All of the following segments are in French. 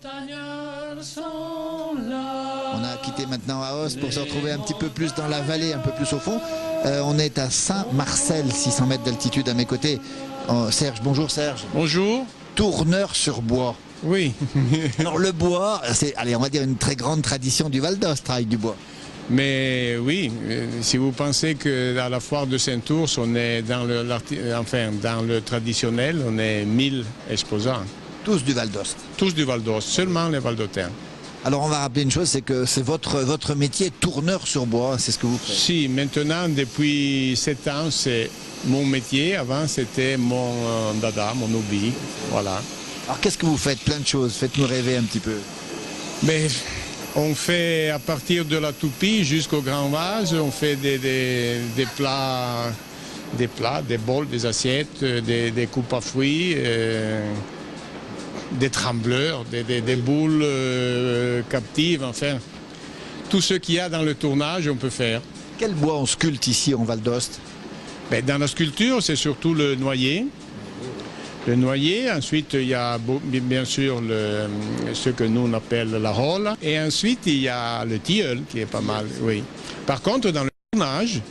On a quitté maintenant Aoste pour se retrouver un petit peu plus dans la vallée, un peu plus au fond. On est à Saint-Marcel, 600 mètres d'altitude à mes côtés. Serge, bonjour Serge. Bonjour. Tourneur-sur-Bois. Oui. Alors le bois, c'est, allez, on va dire une très grande tradition du Val d'Aoste, travail du bois. Mais oui, si vous pensez qu'à la foire de Saint-Ours, on est dans le traditionnel, on est 1000 exposants. Tous du Val d'Aoste. Tous du Val d'Aoste, seulement les Val-d'Autun. Alors on va rappeler une chose, c'est que c'est votre métier, tourneur sur bois, c'est ce que vous faites. Si, maintenant, depuis 7 ans, c'est mon métier. Avant, c'était mon dada, mon hobby. Voilà. Alors qu'est-ce que vous faites? Plein de choses, faites-nous rêver un petit peu. Mais on fait à partir de la toupie jusqu'au grand vase, on fait des plats, des bols, des assiettes, des coupes à fruits. Des trembleurs, des boules captives, enfin, tout ce qu'il y a dans le tournage, on peut faire. Quel bois on sculpte ici en Val d'Aoste? Dans la sculpture, c'est surtout le noyer. Le noyer, ensuite il y a bien sûr ce que nous on appelle la rolle, et ensuite il y a le tilleul qui est pas mal, oui. Par contre, dans le tournage,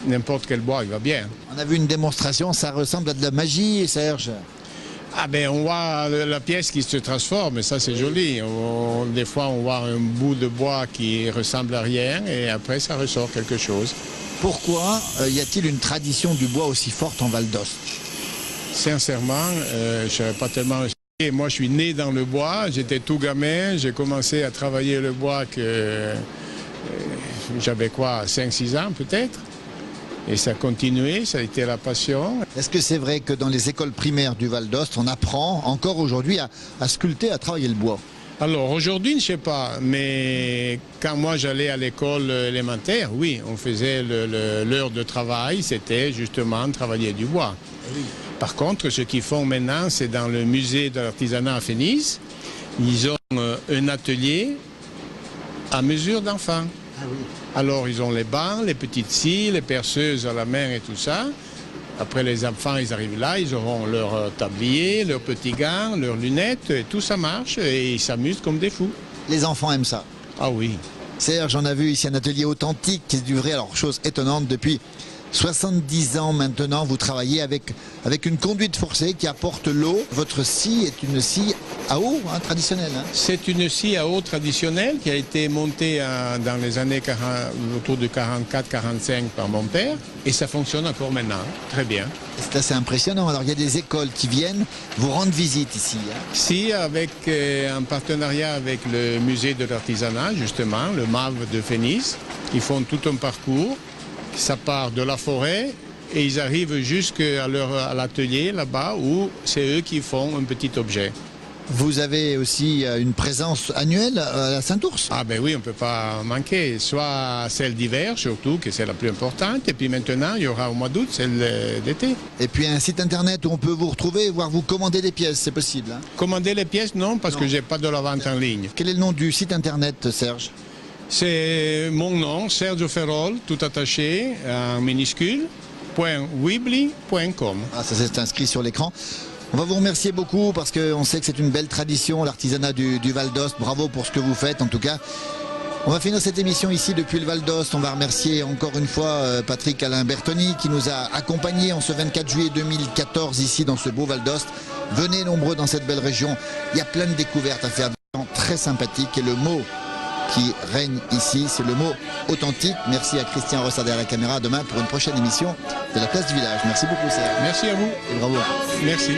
n'importe quel bois, il va bien. On a vu une démonstration, ça ressemble à de la magie, Serge. Ah on voit la pièce qui se transforme, et ça c'est joli. Des fois on voit un bout de bois qui ressemble à rien et après ça ressort quelque chose. Pourquoi y a-t-il une tradition du bois aussi forte en Val d'Aoste? Sincèrement, je ne savais pas tellement expliquer. Moi je suis né dans le bois, j'étais tout gamin, j'ai commencé à travailler le bois que j'avais 5-6 ans peut-être. Et ça a continué, ça a été la passion. Est-ce que c'est vrai que dans les écoles primaires du Val d'Aoste, on apprend encore aujourd'hui à sculpter, à travailler le bois? Alors aujourd'hui, je ne sais pas, mais quand moi j'allais à l'école élémentaire, oui, on faisait l'heure de travail, c'était justement travailler du bois. Oui. Par contre, ce qu'ils font maintenant, c'est dans le musée de l'artisanat à Fénis, ils ont un atelier à mesure d'enfant. Ah oui. Alors ils ont les bancs, les petites scies, les perceuses à la main et tout ça. Après les enfants, ils arrivent là, ils auront leur tablier, leurs petits gants, leurs lunettes, et tout ça marche et ils s'amusent comme des fous. Les enfants aiment ça. Ah oui. Serge, on a vu ici un atelier authentique qui durait, alors chose étonnante, depuis 70 ans maintenant, vous travaillez avec une conduite forcée qui apporte l'eau. Votre scie est une scie à eau traditionnelle. C'est une scie à eau traditionnelle qui a été montée dans les années 40, autour de 44-45 par mon père. Et ça fonctionne encore maintenant, très bien. C'est assez impressionnant. Alors il y a des écoles qui viennent vous rendre visite ici. Si, en partenariat avec le musée de l'artisanat, justement, le MAV de Fénis, ils font tout un parcours. Ça part de la forêt et ils arrivent jusqu'à l'atelier là-bas où c'est eux qui font un petit objet. Vous avez aussi une présence annuelle à la Saint-Ours? Ah oui, on ne peut pas manquer. Soit celle d'hiver surtout, que c'est la plus importante, et puis maintenant il y aura au mois d'août celle d'été. Et puis un site internet où on peut vous retrouver, voire vous commander des pièces, c'est possible? Commander les pièces, non, parce que j'ai pas de la vente en ligne. Quel est le nom du site internet, Serge? C'est mon nom, Sergio Ferrol, tout attaché, en minuscule, .weebly.com. Ah, ça c'est inscrit sur l'écran. On va vous remercier beaucoup parce qu'on sait que c'est une belle tradition, l'artisanat du Val d'Aoste. Bravo pour ce que vous faites en tout cas. On va finir cette émission ici depuis le Val d'Aoste. On va remercier encore une fois Patrick Alain Bertoni qui nous a accompagnés en ce 24 juillet 2014 ici dans ce beau Val d'Aoste. Venez nombreux dans cette belle région. Il y a plein de découvertes à faire, très sympathiques et le mot qui règne ici, c'est le mot authentique. Merci à Christian Rossader à la caméra. Demain pour une prochaine émission de la place du village. Merci beaucoup Serge. Merci à vous. Et bravo. Merci.